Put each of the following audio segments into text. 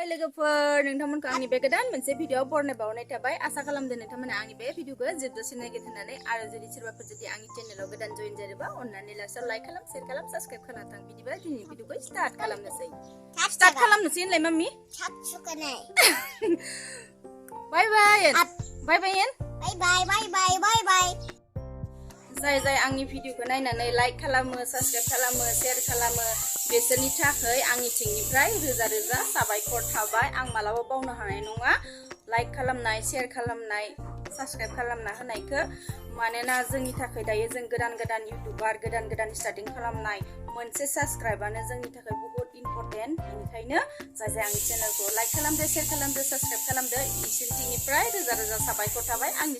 Hai लोगोफोर नोंथांमोनखौ आंनि बे गोदान मोनसे भिडिअ बरनाय बावनाय थाबाय आसा खालामदों नोंथांमोना आंनि बे भिडिअखौ जोबजासिम नायगोन होननानै आरो जुदि सोरबाफोर जुदि आंनि चेनेलाव गोदान जइन जायोबा अननानै लाइक खालाम शेयार खालाम साबस्क्राइब खालाम बिदिबा दिनैनि भिडिअखौ स्टार्ट खालामनोसै होनलाय माम्मी बाय बाय बाय बाय जाय आंनि भिडिअखौ नायनानै लाइक खालामो साबस्क्राइब खालामो शेयार खालामो बेसोरनि थाखाय आंनि थिंनिफ्राय रोजा रोजा साबायखर थाबाय आं मालाबा बावनो हानाय नङा लाइक खालामनाय शेयार खालामनाय साबस्क्राइब खालामना होनायखौ मानोना जोंनि थाखाय दायो जों गोदान इउटिउबार गोदान स्टार्टिं खालामनाय मोनसे साबस्क्राइबानो जोंनि थाखाय बहुत इम्पोर्टेन्ट बेनिखायनो जाय आंनि चेनेलखौ लाइक खालामदो शेयार खालामदो साबस्क्राइब खालामदो इसोरनि थिंनिफ्राय रोजा रोजा साबायखर थाबाय आंनि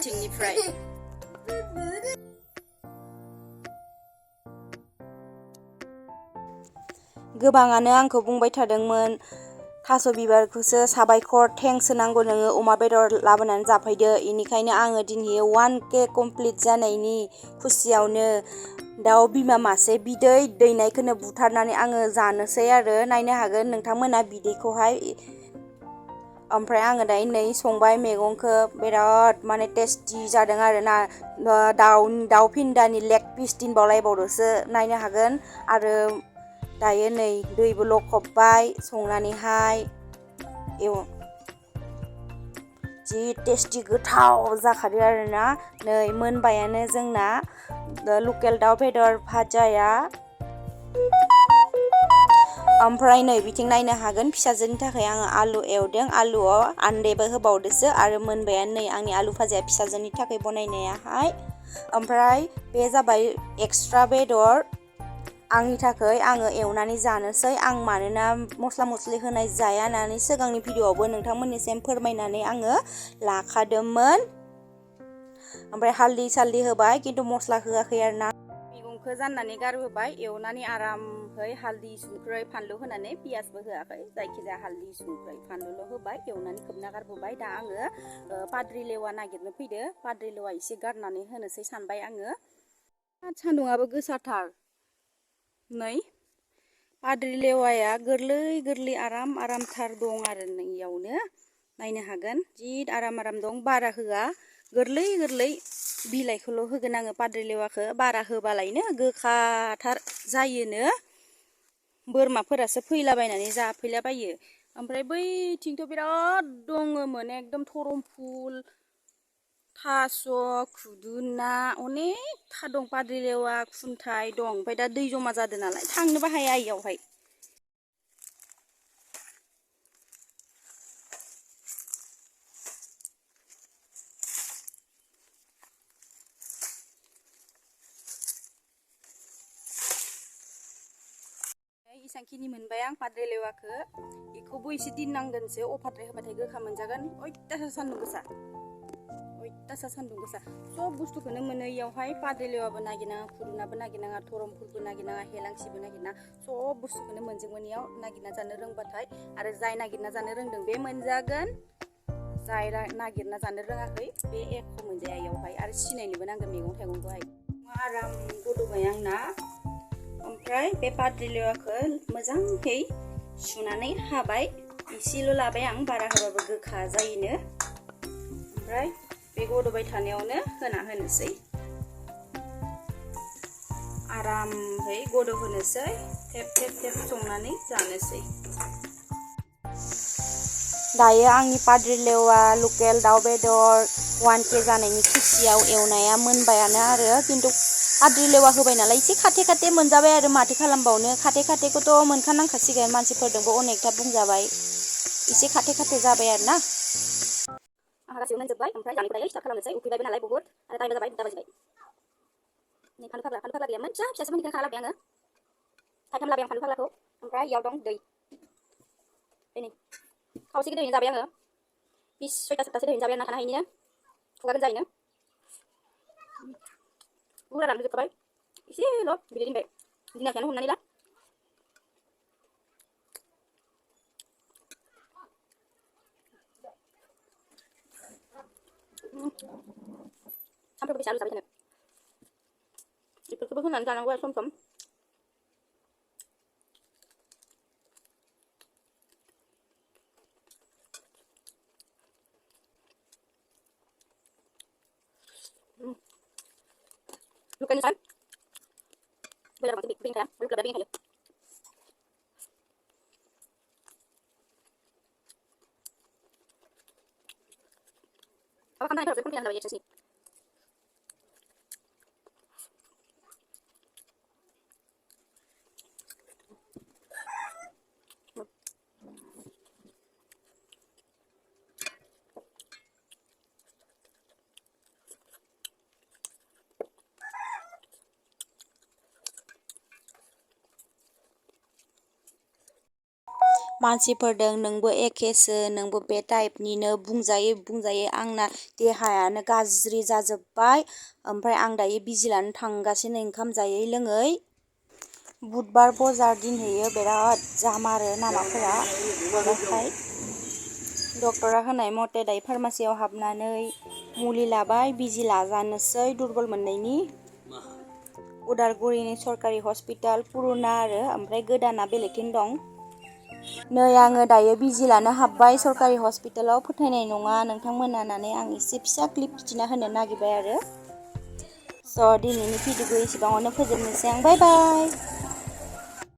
थिंनिफ्राय गोबाङानो आंखौ बुंबाय थादोंमोन थास' बिबारखौसो साबायखर थेंक्स होनांगौ नोङो अमा बेदर लाबोनानै जाफैदो इनिखायनो आङो दिनै 1K कमप्लिट जानायनि खुसियावनो दाउ बिमा मासे बिदै दैनायखौनो बुथारनानै आङो जानोसै आरो नायनो हागोन नोंथांमोना बिदैखौहाय ओमफ्राय आङो दायो नै संबाय मैगंखौ बिराद माने टेस्टि जादों आरोना दाउ फिन्दानि लेग पिस दिनबावलायबावदोसो नायनो हागोन आरो दायो नै दैबो लखबबाय संनानैहाय जि टेस्टि गोथाव जाखादो आरोना नै मोनबायानो जोंना लकेल दाउ बेदर भाजाया ओमफ्राय नै बिथिं नायनो हागोन फिसाजोनि थाखाय आङो आलु एवदों आलुआव आन्देबो होबावदोसो आरो मोनबायानो नै आंनि आलु भाजाया फिसाजोनि थाखाय बनायनायाहाय ओमफ्राय बे जाबाय एक्सट्रा बेदर आंनि थाखाय आङो एवनानै जानोसै आं मानोना मस्ला मस्लि होनाय जाया होननानै सिगांनि भिडिअआवबो नोंथांमोननिसिम फोरमायनानै आङो लाखादोंमोन ओमफ्राय हालदै सालदै होबाय खिन्थु मस्ला होआखै आरोना मैगंखौ जाननानै गारबोबाय एवनानै आरामहै हालदै संख्रै फानलु होनानै पियासबो होआखै जायखिजाया हालदै संख्रै फानलुल' होबाय एवनानै खोबना गारबोबाय दा आङो पाद्रि लेवा नागिरनो फैदो पाद्रि लेवा एसे गारनानै होनोसै सानबाय आङो सान्दुंआबो गोसाथार नै पाद्रि लेवाया गोरलै आरामथार दं आरो नैयावनो नायनो हागोन जि आराम दं बारा होआ गोरलै बिलाइखौल' होगोन आङो पाद्रि लेवाखौ बारा होबालायनो गोखाथार जायोनो बोरमाफोरासो फैलाबायनानै जाफैलाबायो ओमफ्राय बैथिंथ' बिराद दङमोन एकदम धरमफुल थास' खुदुना अनेकथा दं पाद्रि लेवा खुन्थाइ दं ओमफ्राय दा दै जमा जादों नालाय थांनोबो हाया इयावहाय इसांखिनि मोनबाय आं पाद्रि लेवाखौ बेखौबो एसे दोननांगोनसो अफाद्राय होबाथाय गोखा मोनजागोन अयथासार सान्दुं गोसा सब बुस्थुखौनो मोनो इयावहाय पाद्रि लेवाबो नागिरनाङा खुदुनाबो नागिरनाङा धरमफुलबो नागिरनाङा हेलांसिबो नागिरनाङा सब बुस्थुखौनो मोनजोबगोन इयाव नागिरना जानो रोंबाथाय आरो जाय नागिरना जानो रोंदों बे मोनजागोन जाय नागिरना जानो रोङाखै बे एख' मोनजाया इयावहाय आरो सिनायनोबो नांगोन मैगं थाइगंखौहाय आराम गोदौबाय आंना ओमफ्राय बे पाद्रि लेवाखौ मोजाङै सुनानै हाबाय एसेल' लाबाय आं बारा होबाबो गोखा जायोनो ओमफ्राय बे गोदौबाय थानायावनो होना होनोसै आरामहै गोदौ होनोसै थेब संनानै जानोसै दायो आंनि पाद्रि लेवा लकेल दाउ बेदर 1K जानायनि खुसियाव एवनाया मोनबायानो आरो खिन्थु पाद्रि लेवा होबाय नालाय एसे खाथे मोनजाबाय आरो माथो खालामबावनो खाथेखौथ' मोनखानांखासिगोन मानसिफोरजोंबो अनेकथा बुंजाबाय एसे खाथे जाबाय आरो ना आंहा गासैबो मोनजोब्बाय ओमफ्राय जानायखौ स्टार्ट खालामनोसै उखैबायबो नालाय बहुत आरो टाइमबो जाबाय 2 बाजिबाय नै फानलु फाग्ला गैयामोन फिसासो मोनगोन खालामबाय आङो थाइथाम लाबाय आं फानलु फाग्लाखौ ओमफ्राय इयाव दं दै नै खावसेखौ दैजों जाबाय आङो 6-7थासो दैजों जाबाय आंना थानो हायिनिनो खुगा गोजायैनो बुरजा रानहोजोबखाबाय एसेल' बिदै दोनबाय दिनाखियानो हमनानै ला सानफ्रोमबो बेसे आलु जाबाय थानो बेफोरखौबो होनानै जानांगौ आरो सम Bukan kan? Benar banget bikin kan? Belum kerja bikin aja. Apa kan harus punya nama sih? मानसिफोरदों नोंबो एखेसो नोंबो बे टाइपनिनो बुंजायै आंना देहायानो गाज्रि जाजोब्बाय ओमफ्राय आं दायो बिजि लानो थांगासिनो ओंखाम जायै लोङै बुधबार बजार दिनहैयो बिराद जामारो लामाफोरा ओमफ्राय डक्टरा होनाय मथे दायो फार्मासियाव हाबनानै मुलि लाबाय बिजि लाजानोसै दुरबल मोननायनि उदालगुरिनि सरकारि हस्पिटाल पुरुना आरो ओमफ्राय गोदाना बेलेगथिं दं नै आङो दायो बिजि लानो हाबबाय सरकारि हस्पिटालाव फोथायनाय नङा नोंथांमोना होननानै आं एसे फिसा क्लिप खिथिना होनो नागिरबाय आरो स' दिनैनि भिडिअखौ एसेबाङावनो फोजोबनोसै आं बाय बाय